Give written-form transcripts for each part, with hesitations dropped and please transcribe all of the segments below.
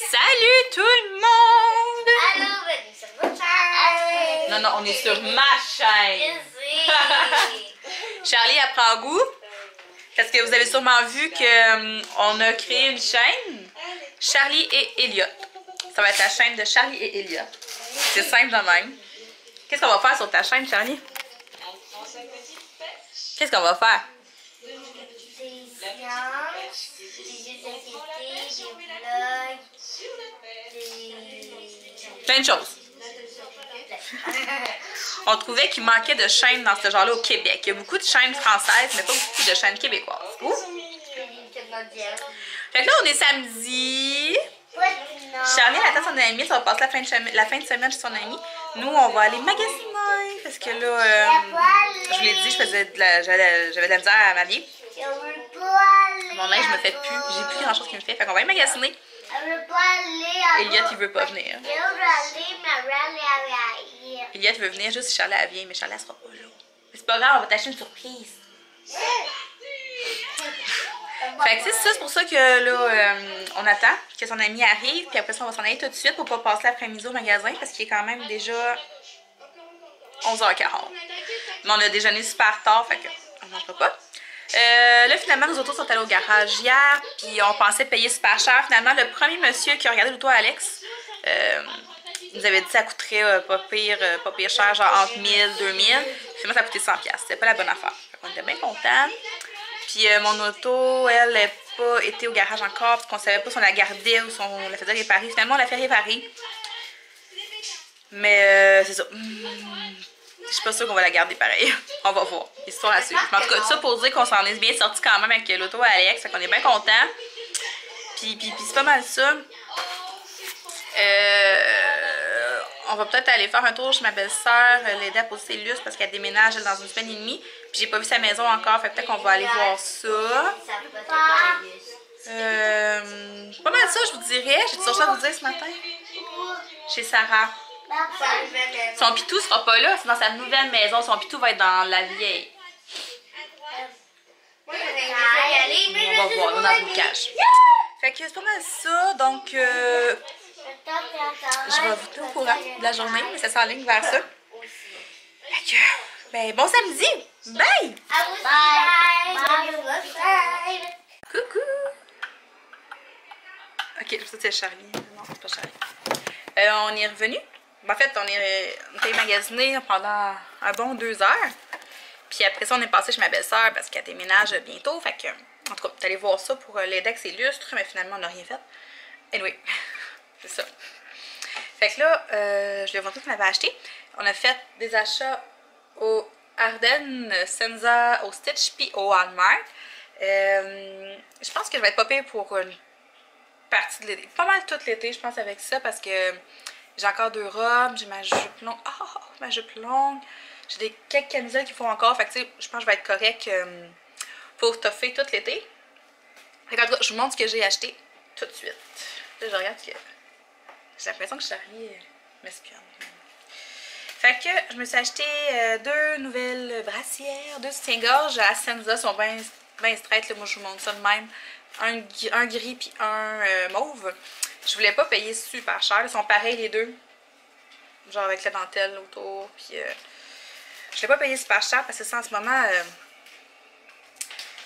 Salut tout le monde! Allô, bienvenue sur votre chaîne! Non, non, on est sur ma chaîne! Charlie apprend goût. Parce que vous avez sûrement vu qu'on a créé une chaîne, Charlie et Elliot. Ça va être la chaîne de Charlie et Elliot. C'est simple de même. Qu'est-ce qu'on va faire sur ta chaîne, Charlie? Qu'est-ce qu'on va faire? Des sciences, des jeux de société, des vlogs, des... Plein de choses. On trouvait qu'il manquait de chaînes dans ce genre-là au Québec. Il y a beaucoup de chaînes françaises, mais pas beaucoup de chaînes québécoises. Ouh. Fait que là, on est samedi. Charlie, elle attend son ami. Ça va passer la fin de semaine chez son ami. Nous, on va aller magasiner. Parce que là, je vous l'ai dit, j'avais de la misère à m'habiller. Mon linge me fait plus. J'ai plus grand chose qui me fait. Fait qu'on va aller magasiner. Elliot, il veut pas venir. Elliot veut venir juste si Charlie elle vient, mais Charlie elle sera pas là. Mais c'est pas grave, on va t'acheter une surprise. Fait que c'est pour ça que là, on attend que son ami arrive, puis après ça, on va s'en aller tout de suite pour pas passer l'après-midi au magasin parce qu'il est quand même déjà 11h40. Mais on a déjeuné super tard, fait qu'on ne mangera pas. Là, finalement, nos autos sont allés au garage hier, puis on pensait payer super cher. Finalement, le premier monsieur qui a regardé l'auto, Alex, nous avait dit que ça coûterait pas pire cher, genre entre 1000 2000. Finalement, ça a coûté 100$. C'était pas la bonne affaire. On était bien contents. Puis mon auto, elle n'a pas été au garage encore, parce qu'on savait pas si on la gardait ou si on la faisait réparer. Finalement, on l'a fait réparer. Mais c'est ça. Je suis pas sûre qu'on va la garder pareil. On va voir. Histoire à suivre. Mais en tout cas, ça pour dire qu'on s'en est bien sorti quand même avec l'auto à Alex. Fait qu'on est bien contents. Puis c'est pas mal ça. On va peut-être aller faire un tour chez ma belle-sœur, l'aider à poser ses lustres parce qu'elle déménage dans une semaine et demie. Puis j'ai pas vu sa maison encore, fait peut-être qu'on va aller voir ça. Pas mal ça, je vous dirais. J'ai toujours ça à vous dire ce matin. Chez Sarah. Son pitou sera pas là, c'est dans sa nouvelle maison. Son pitou va être dans la vieille. On va voir, on a dans une cage. Fait que c'est pas mal ça, donc je vais vous tenir au courant de la journée, mais ça s'enligne vers ça. Fait que, ben bon samedi! Bye! Coucou! Ok, ça c'est Charlie. Non, c'est pas Charlie. On est revenu. En fait, on est magasiné pendant un bon 2 heures. Puis après ça, on est passé chez ma belle-sœur parce qu'elle déménage bientôt. Fait que, en tout cas, vous allez voir ça pour l'aider avec ses lustres, mais finalement, on n'a rien fait. Anyway, c'est ça. Fait que là, je vais vous montrer ce qu'on avait acheté. On a fait des achats au Ardennes, Senza, au Stitch, puis au Walmart. Je pense que je vais être pas pire pour une partie de l'été. Pas mal tout l'été, je pense, avec ça, parce que j'ai encore 2 robes, j'ai ma jupe longue. Oh, ma jupe longue. J'ai quelques camisoles qu'il faut encore. Fait que, tu sais, je pense que je vais être correcte pour toffer tout l'été. Fait que, en tout cas, je vous montre ce que j'ai acheté tout de suite. Là, je regarde que j'ai l'impression que Charlie m'espionne. Fait que je me suis acheté 2 nouvelles brassières, 2 soutiens-gorge à Senza. Ils sont bien straight, là. Moi je vous montre ça de même. Un gris puis un mauve. Je voulais pas payer super cher. Ils sont pareils les deux. Genre avec la dentelle autour. Puis je voulais pas payer super cher parce que ça en ce moment,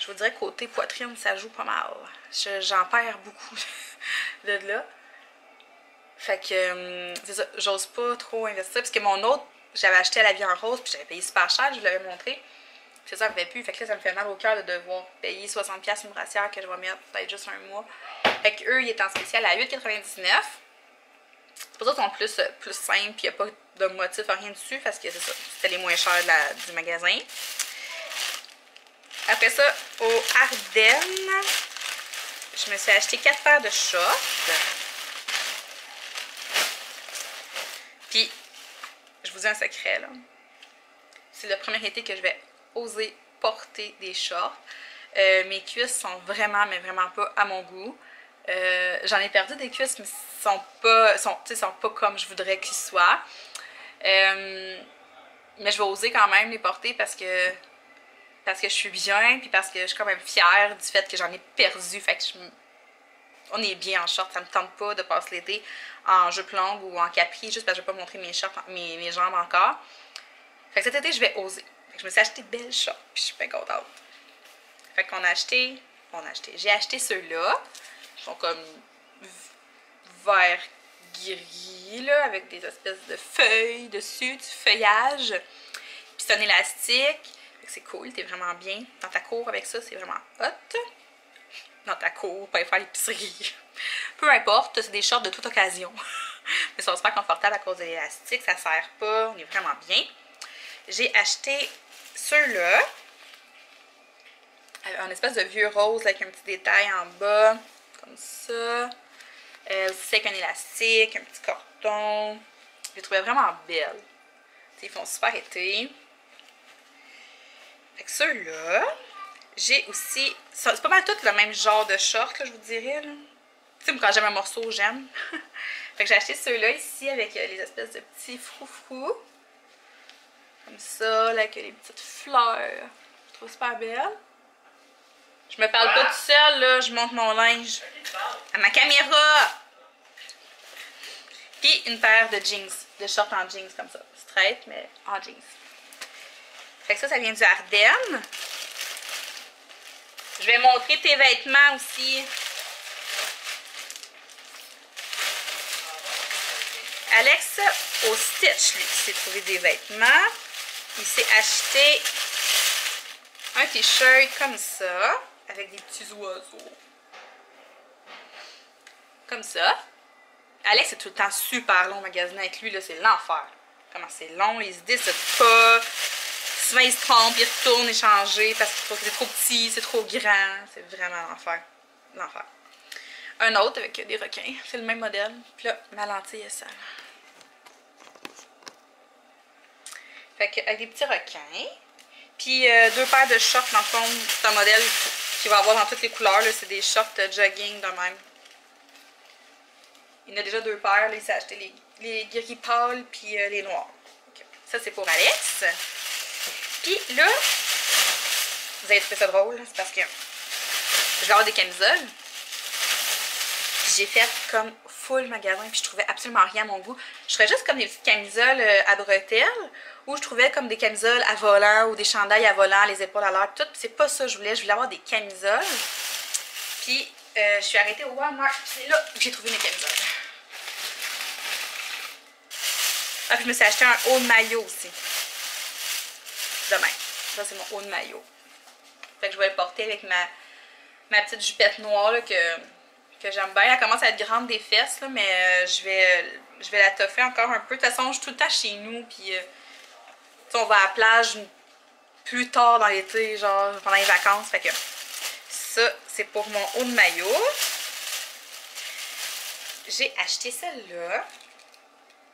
je vous dirais côté poitrine, ça joue pas mal. J'en perds beaucoup de là. Fait que c'est ça, j'ose pas trop investir parce que mon autre, j'avais acheté à la vie en rose puis j'avais payé super cher, je vous l'avais montré. C'est ça, ça me fait plus. Fait que là, ça me fait mal au cœur de devoir payer 60$ une brassière que je vais mettre peut-être juste un mois. Fait que eux, ils étaient en spécial à 8,99. C'est pour ça qu'ils sont plus simples puis il n'y a pas de motif, rien dessus parce que c'est ça, c'était les moins chers du magasin. Après ça, au Ardennes, je me suis acheté 4 paires de shorts. Puis, je vous dis un secret, là. C'est le premier été que je vais oser porter des shorts. Mes cuisses sont vraiment, mais vraiment pas à mon goût. J'en ai perdu des cuisses, mais sont pas comme je voudrais qu'ils soient. Mais je vais oser quand même les porter parce que je suis bien, puis parce que je suis quand même fière du fait que j'en ai perdu. Fait que on est bien en short. Ça me tente pas de passer l'été en jupe longue ou en capri, juste parce que je vais pas montrer mes shorts, mes jambes encore. Fait que cet été, je vais oser. Fait que je me suis acheté de belles shorts, puis je suis bien contente. Fait qu'on a acheté, j'ai acheté ceux-là. Ils sont comme vert gris, là, avec des espèces de feuilles dessus, du feuillage. Puis c'est un élastique. C'est cool, t'es vraiment bien. Dans ta cour avec ça, c'est vraiment hot. Dans ta cour, pas faire l'épicerie. Peu importe, c'est des shorts de toute occasion. Mais ils sont super confortables à cause de l'élastique, ça sert pas, on est vraiment bien. J'ai acheté ceux-là. Un espèce de vieux rose avec un petit détail en bas, comme ça. Aussi avec un élastique, un petit cordon. Je les trouvais vraiment belles. T'sais, ils font super été. Fait que ceux-là, j'ai aussi... C'est pas mal tout le même genre de short, là, je vous dirais. Tu sais, quand j'aime un morceau, j'aime. Fait que j'ai acheté ceux-là ici avec les espèces de petits froufrous. Comme ça, là, avec les petites fleurs. Je trouve super belle. Je me parle pas tout seul, là. Je monte mon linge à ma caméra. Puis une paire de jeans, de shorts en jeans comme ça. Straight, mais en jeans. Fait que ça vient du Ardennes. Je vais montrer tes vêtements aussi. Alex, au Stitch, lui, s'est trouvé des vêtements. Il s'est acheté un t-shirt comme ça, avec des petits oiseaux. Comme ça. Alex est tout le temps super long magasiner avec lui, là, c'est l'enfer. Comment c'est long, il se décide pas. Souvent, il se trompe, il retourne échanger parce que c'est trop petit, c'est trop grand. C'est vraiment l'enfer. L'enfer. Un autre avec des requins. C'est le même modèle. Puis là, ma lentille est sale. Fait que, avec des petits requins. Puis deux paires de shorts, dans le fond. C'est un modèle qu'il va avoir dans toutes les couleurs. C'est des shorts jogging de même. Il y en a déjà deux paires. Là, il s'est acheté les gris pâles puis les noirs. Okay. Ça, c'est pour Alex. Puis là, vous avez trouvé ça drôle, c'est parce que je vais avoir des camisoles. J'ai fait comme full magasin, puis je trouvais absolument rien à mon goût. Je trouvais juste comme des petites camisoles à bretelles, ou je trouvais comme des camisoles à volant, ou des chandails à volant, les épaules à l'air, tout. Puis c'est pas ça que je voulais avoir des camisoles. Puis je suis arrêtée au Walmart, puis c'est là que j'ai trouvé mes camisoles. Ah, puis je me suis acheté un haut de maillot aussi. Demain. Ça, c'est mon haut de maillot. Fait que je vais le porter avec ma petite jupette noire là, que j'aime bien. Elle commence à être grande des fesses, là, mais je vais la toffer encore un peu. De toute façon, je suis tout le temps chez nous. Puis, on va à la plage plus tard dans l'été, genre pendant les vacances. Fait que ça, c'est pour mon haut de maillot. J'ai acheté celle-là.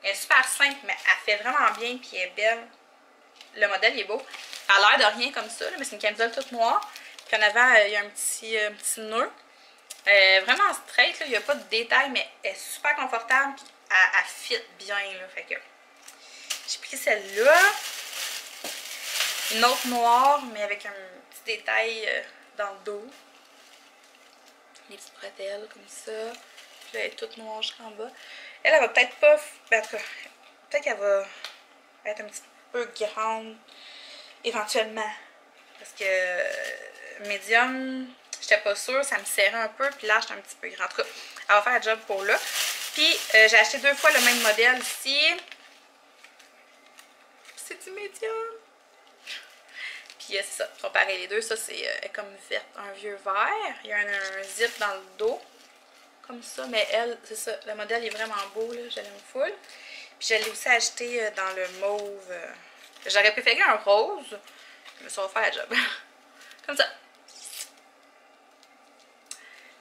Elle est super simple, mais elle fait vraiment bien. Puis elle est belle. Le modèle il est beau. Elle a l'air de rien comme ça, là, mais c'est une camisole toute noire. Puis en avant, il y a un petit nœud. Vraiment straight, là, il n'y a pas de détails, mais elle est super confortable. Puis elle fit bien. Là, fait que j'ai pris celle-là. Une autre noire, mais avec un petit détail dans le dos. Les petites bretelles comme ça. Puis là, elle est toute noire jusqu'en bas. Elle va peut-être pas. Ben, en tout cas, peut-être qu'elle va être un petit peu grande éventuellement. Parce que médium, j'étais pas sûre, ça me serrait un peu. Puis là, j'étais un petit peu grande. En tout cas, elle va faire le job pour là. Puis j'ai acheté 2 fois le même modèle ici. C'est du médium. Puis c'est ça, ils sont pareils les deux. Ça, c'est comme vert, un vieux vert. Il y a un zip dans le dos. Comme ça, mais elle, c'est ça. Le modèle est vraiment beau, là. Je l'aime full. Puis je l'ai aussi acheté dans le mauve. J'aurais préféré un rose. Mais ça va faire la job. Comme ça.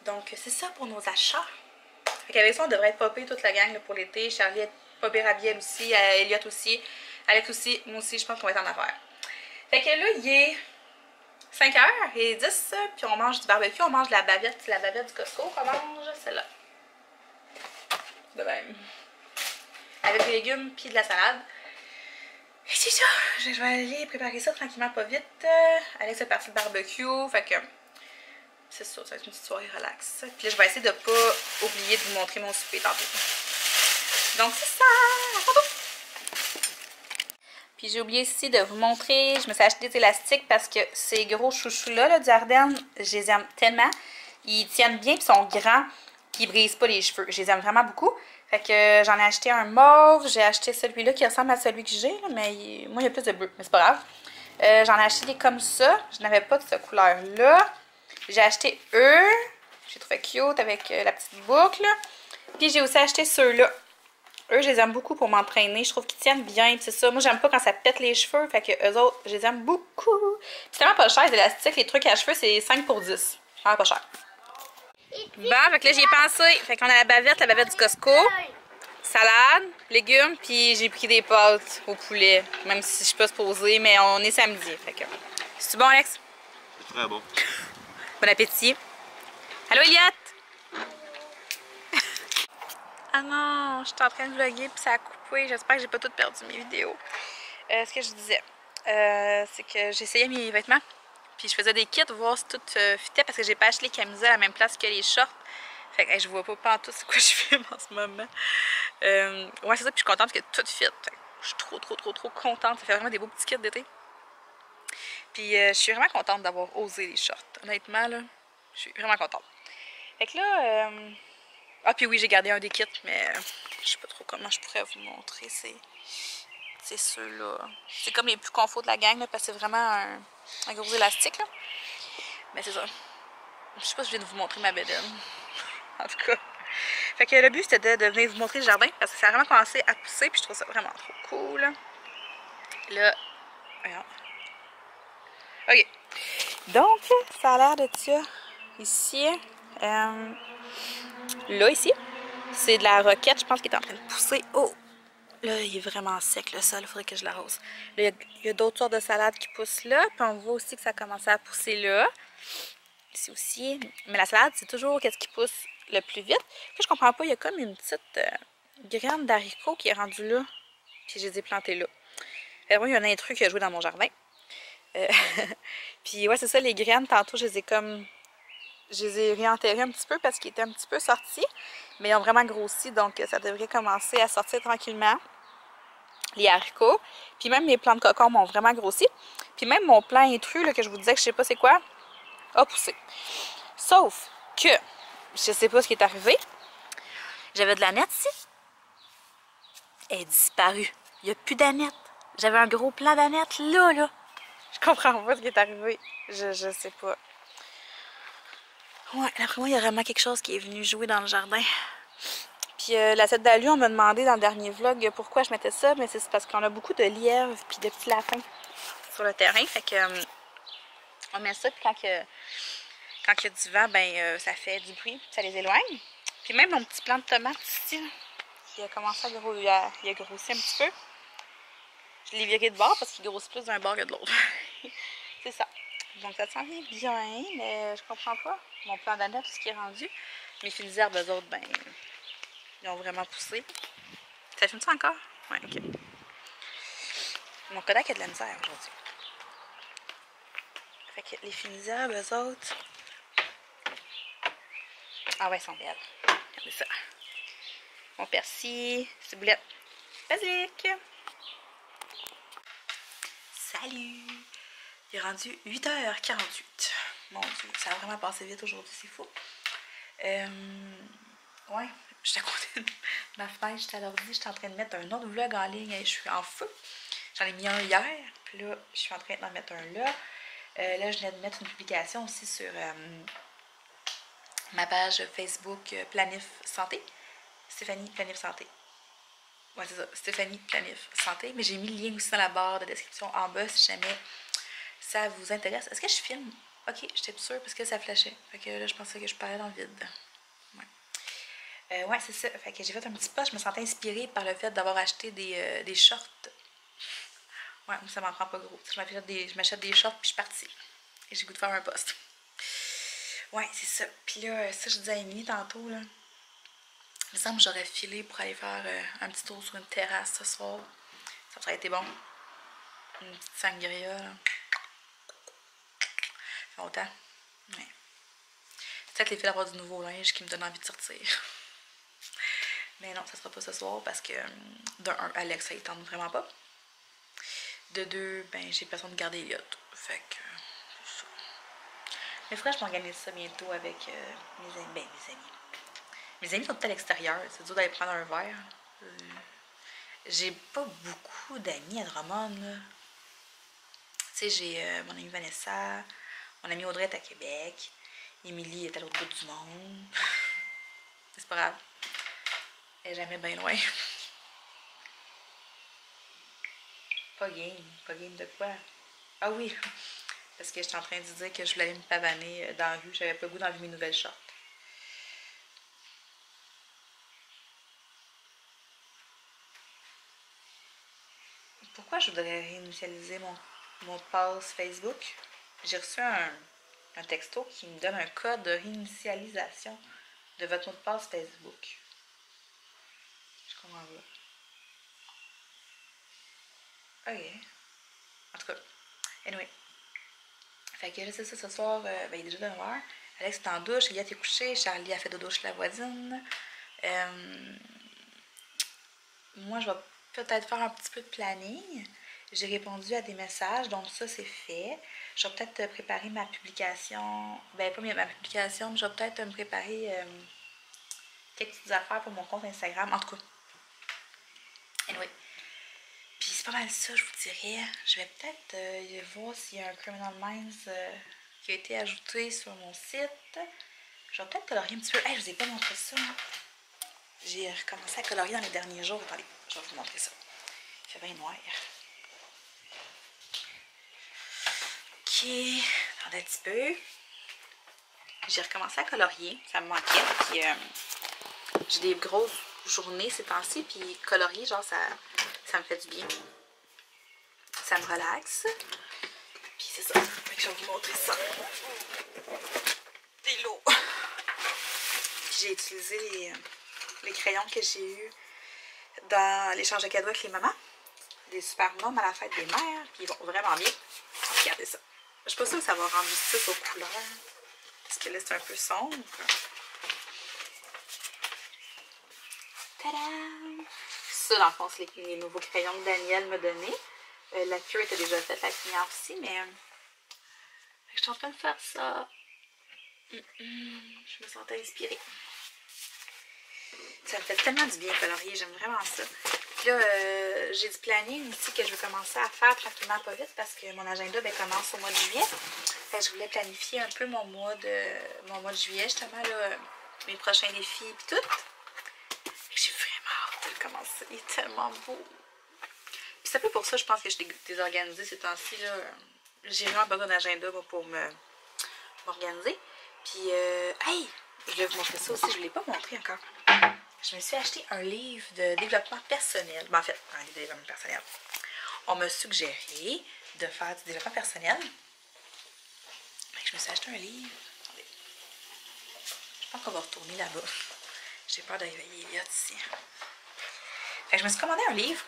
Donc, c'est ça pour nos achats. Fait qu'avec ça, on devrait être popé toute la gang là, pour l'été. Charlie est popé Rabiel aussi. Elliot aussi. Alex aussi. Moi aussi, je pense qu'on va être en affaires. Fait que là, il est 5h10. Puis on mange du barbecue. On mange de la bavette. La bavette du Costco. On mange celle-là. De même. Avec des légumes puis de la salade. Et c'est ça. Je vais aller préparer ça tranquillement, pas vite. Alex est parti de barbecue. Fait que c'est ça, ça va être une petite soirée relax. Puis là, je vais essayer de ne pas oublier de vous montrer mon souper tantôt. Donc, c'est ça! À tantôt! Puis j'ai oublié ici de vous montrer, je me suis acheté des élastiques parce que ces gros chouchous-là là, du Ardennes, je les aime tellement. Ils tiennent bien, puis sont grands, puis ils brisent pas les cheveux. Je les aime vraiment beaucoup. Fait que j'en ai acheté un mauve, j'ai acheté celui-là qui ressemble à celui que j'ai, mais moi il y a plus de bleu, mais c'est pas grave. J'en ai acheté des comme ça, je n'avais pas de cette couleur-là. J'ai acheté eux, j'ai trouvé cute avec la petite boucle. Puis j'ai aussi acheté ceux-là. Eux, je les aime beaucoup pour m'entraîner. Je trouve qu'ils tiennent bien. C'est ça. Moi, j'aime pas quand ça pète les cheveux. Fait que eux autres, je les aime beaucoup. C'est tellement pas cher, les élastiques. Les trucs à cheveux, c'est 5 pour 10. C'est vraiment pas cher. Bon, fait que là, j'y ai pensé. Fait qu'on a la bavette du Costco. Salade, légumes, puis j'ai pris des pâtes au poulet. Même si je suis pas supposée, mais on est samedi. Fait que. C'est-tu bon, Alex? C'est très bon. Bon appétit. Allô, Eliott? Ah non, je suis en train de vlogger puis ça a coupé. J'espère que j'ai pas tout perdu mes vidéos. Ce que je disais, c'est que j'essayais mes vêtements. Puis je faisais des kits, voir si tout fitait parce que j'ai pas acheté les camisoles à la même place que les shorts. Fait que je vois pas pantoute c'est quoi je filme en ce moment. Ouais, c'est ça, puis je suis contente que tout fit. Fait que je suis trop contente. Ça fait vraiment des beaux petits kits d'été. Puis je suis vraiment contente d'avoir osé les shorts. Honnêtement, là, je suis vraiment contente. Fait que là... Ah, puis oui, j'ai gardé un des kits, mais je sais pas trop comment je pourrais vous montrer. C'est ceux-là. C'est comme les plus confort de la gang, là, parce que c'est vraiment un gros élastique, là. Mais c'est ça. Je sais pas si je viens de vous montrer ma bédaine. En tout cas. Fait que le but, c'était de venir vous montrer le jardin, parce que ça a vraiment commencé à pousser, puis je trouve ça vraiment trop cool. Là, voyons. OK. Donc, ça a l'air de ça ici. Là, ici, c'est de la roquette, je pense, qui est en train de pousser. Oh! Là, il est vraiment sec, le sol, il faudrait que je l'arrose. Là, il y a d'autres sortes de salades qui poussent là, puis on voit aussi que ça a commencé à pousser là. Ici aussi. Mais la salade, c'est toujours qu'est-ce qui pousse le plus vite. Puis je comprends pas, il y a comme une petite graine d'haricot qui est rendue là. Puis je les ai plantées là. Moi, il y a un intrus qui a joué dans mon jardin. Puis ouais, c'est ça, les graines, tantôt, je les ai réenterrées un petit peu parce qu'ils étaient un petit peu sortis. Mais ils ont vraiment grossi, donc ça devrait commencer à sortir tranquillement. Les haricots. Puis même mes plants de cocon m'ont vraiment grossi. Puis même mon plant intrus, là, que je vous disais que je sais pas c'est quoi, a poussé. Sauf que, je sais pas ce qui est arrivé. J'avais de l'aneth ici. Elle est disparue. Il n'y a plus d'aneth. J'avais un gros plant d'aneth là. Je comprends pas ce qui est arrivé. Je sais pas. Ouais, d'après moi, il y a vraiment quelque chose qui est venu jouer dans le jardin. Puis la tête d'alu, on m'a demandé dans le dernier vlog pourquoi je mettais ça, mais c'est parce qu'on a beaucoup de lièvres puis de petits lapins sur le terrain. Fait que on met ça, puis quand il y a du vent, ben ça fait du bruit, ça les éloigne. Puis même mon petit plant de tomates ici, là, il a commencé à grossir, il a grossi un petit peu. Je l'ai viré de bord parce qu'il grossit plus d'un bord que de l'autre. C'est ça. Donc ça s'en vient bien, mais je comprends pas. Mon plant d'aneth, tout ce qui est rendu. Mes fils d'herbe, eux autres, ben, ils ont vraiment poussé. Ça filme ça encore? Ouais, ok. Mon Kodak a de la misère aujourd'hui. Fait que les fils d'herbe, eux autres. Ah ouais, ils sont belles. Regardez ça. Mon persil, ciboulette, basilic. Salut! Il est rendu 8h48. Mon Dieu, ça a vraiment passé vite aujourd'hui, c'est fou. Ouais, j'étais à côté de ma fenêtre, j'étais à l'ordi, j'étais en train de mettre un autre vlog en ligne et je suis en feu. J'en ai mis un hier, puis là, je suis en train d'en mettre un là. Là, je viens de mettre une publication aussi sur ma page Facebook Planif Santé. Stéphanie Planif Santé. Ouais, c'est ça, Stéphanie Planif Santé. Mais j'ai mis le lien aussi dans la barre de description en bas si jamais ça vous intéresse. Est-ce que je filme? Ok, j'étais plus sûre parce que ça flashait. Fait que là, je pensais que je parlais dans le vide. Ouais, ouais, c'est ça. Fait que j'ai fait un petit post. Je me sentais inspirée par le fait d'avoir acheté des shorts. Ouais, ça m'en prend pas gros. Je m'achète des shorts puis je suis partie. Et j'ai goût de faire un post. Ouais, c'est ça. Puis là, ça, je disais à Émilie tantôt, là. Il me semble que j'aurais filé pour aller faire un petit tour sur une terrasse ce soir. Ça aurait été bon. Une petite sangria, là. Ça fait longtemps. Ouais. peut-être l'effet d'avoir du nouveau linge qui me donne envie de sortir. Mais non, ça sera pas ce soir parce que de un, Alex, ça il tente vraiment pas. De deux, ben j'ai personne de garder Elliot. Fait que c'est ça. Mais faudrait que je m'organise ça bientôt avec mes amis. Ben mes amis. Mes amis sont tous à l'extérieur. C'est dur d'aller prendre un verre. J'ai pas beaucoup d'amis à Drummond, là. Tu sais, j'ai mon amie Vanessa, mon amie Audrey est à Québec, Émilie est à l'autre bout du monde. C'est pas grave. Elle est jamais bien loin. Pas game de quoi? Ah oui, parce que j'étais en train de dire que je voulais aller me pavaner dans la rue. J'avais pas le goût d'enlever mes nouvelles shorts. Pourquoi je voudrais réinitialiser mon pass Facebook? J'ai reçu un texto qui me donne un code de réinitialisation de votre mot de passe Facebook. Je comprends pas. Ok. En tout cas, anyway. Fait que là, c'est ça, ce soir, ben, il est déjà 9h. Alex est en douche, Elliot est couché, Charlie a fait dodo chez la voisine. Moi, je vais peut-être faire un petit peu de planning. J'ai répondu à des messages, donc ça, c'est fait. Je vais peut-être préparer ma publication. Ben, pas ma publication, mais je vais peut-être me préparer quelques petites affaires pour mon compte Instagram. En tout cas. Anyway. Puis c'est pas mal ça, je vous dirais. Je vais peut-être voir s'il y a un Criminal Minds qui a été ajouté sur mon site. Je vais peut-être colorier un petit peu. Hey, je vous ai pas montré ça. Hein. J'ai recommencé à colorier dans les derniers jours. Attendez, je vais vous montrer ça. Il fait bien noir. Ok, attendez un petit peu. J'ai recommencé à colorier. Ça me manquait. Puis j'ai des grosses journées ces temps-ci. Puis colorier, genre, ça me fait du bien. Ça me relaxe. Puis c'est ça. Fait que je vais vous montrer ça. Des lots. J'ai utilisé les crayons que j'ai eus dans l'échange de cadeaux avec les mamans. Des super mômes à la fête des mères. Puis ils vont vraiment bien. Regardez ça. Je suis pas sûre que ça va rendre justice aux couleurs. Parce que là, c'est un peu sombre. Tadam! Ça, dans le fond, c'est les nouveaux crayons que Daniel m'a donnés. La cure était déjà faite, la cliente aussi, mais je suis en train de faire ça. Je me sentais inspirée. Ça me fait tellement du bien colorier, j'aime vraiment ça. Puis là, j'ai du planning aussi que je veux commencer à faire tranquillement pas vite parce que mon agenda commence au mois de juillet. Fait que je voulais planifier un peu mon mois de juillet, justement, là, mes prochains défis et tout. J'ai vraiment hâte de le commencer. Il est tellement beau. Puis c'est un peu pour ça, je pense que je suis désorganisée ces temps-ci. J'ai vraiment besoin d'agenda pour m'organiser. Puis, hey! Je vais vous montrer ça aussi, je ne l'ai pas montré encore. Je me suis acheté un livre de développement personnel. Ben, en fait, un livre de développement personnel. On m'a suggéré de faire du développement personnel. Fait que je me suis acheté un livre. Attendez. Je pense qu'on va retourner là-bas. J'ai peur d'arriver Elliot ici. Fait que je me suis commandé un livre.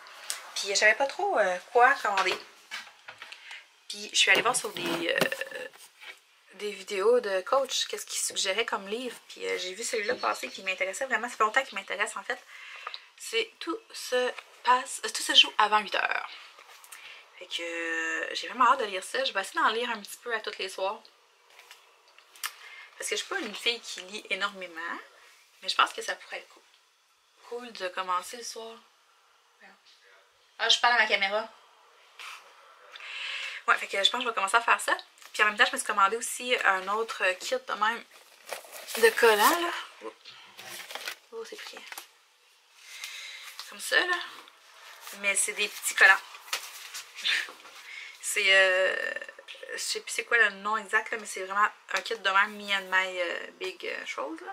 Puis je savais pas trop quoi commander. Puis je suis allée voir sur des vidéos de coach, qu'est-ce qu'il suggérait comme livre. Puis j'ai vu celui-là passer qui m'intéressait vraiment. Ça fait longtemps qu'il m'intéresse en fait. C'est tout se joue avant 8h. Fait que j'ai vraiment hâte de lire ça. Je vais essayer d'en lire un petit peu à tous les soirs. Parce que je suis pas une fille qui lit énormément. Mais je pense que ça pourrait être cool de commencer le soir. Ah, je parle à ma caméra. Ouais, fait que je pense que je vais commencer à faire ça. Puis en même temps, je me suis commandé aussi un autre kit de même de collants, là. Oh, c'est pris. Comme ça, là. Mais c'est des petits collants. C'est, je sais plus c'est quoi le nom exact, là, mais c'est vraiment un kit de même me and my big chose, là.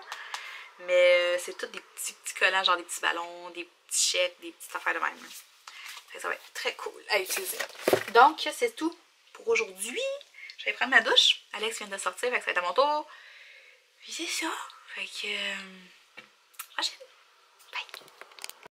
Mais c'est tous des petits collants, genre des petits ballons, des petits chèques, des petites affaires de même. Là. Ça va être très cool à utiliser. Donc, c'est tout pour aujourd'hui. Je vais prendre ma douche. Alex vient de sortir, fait que ça va être à mon tour. Puis c'est ça. Fait que... prochaine.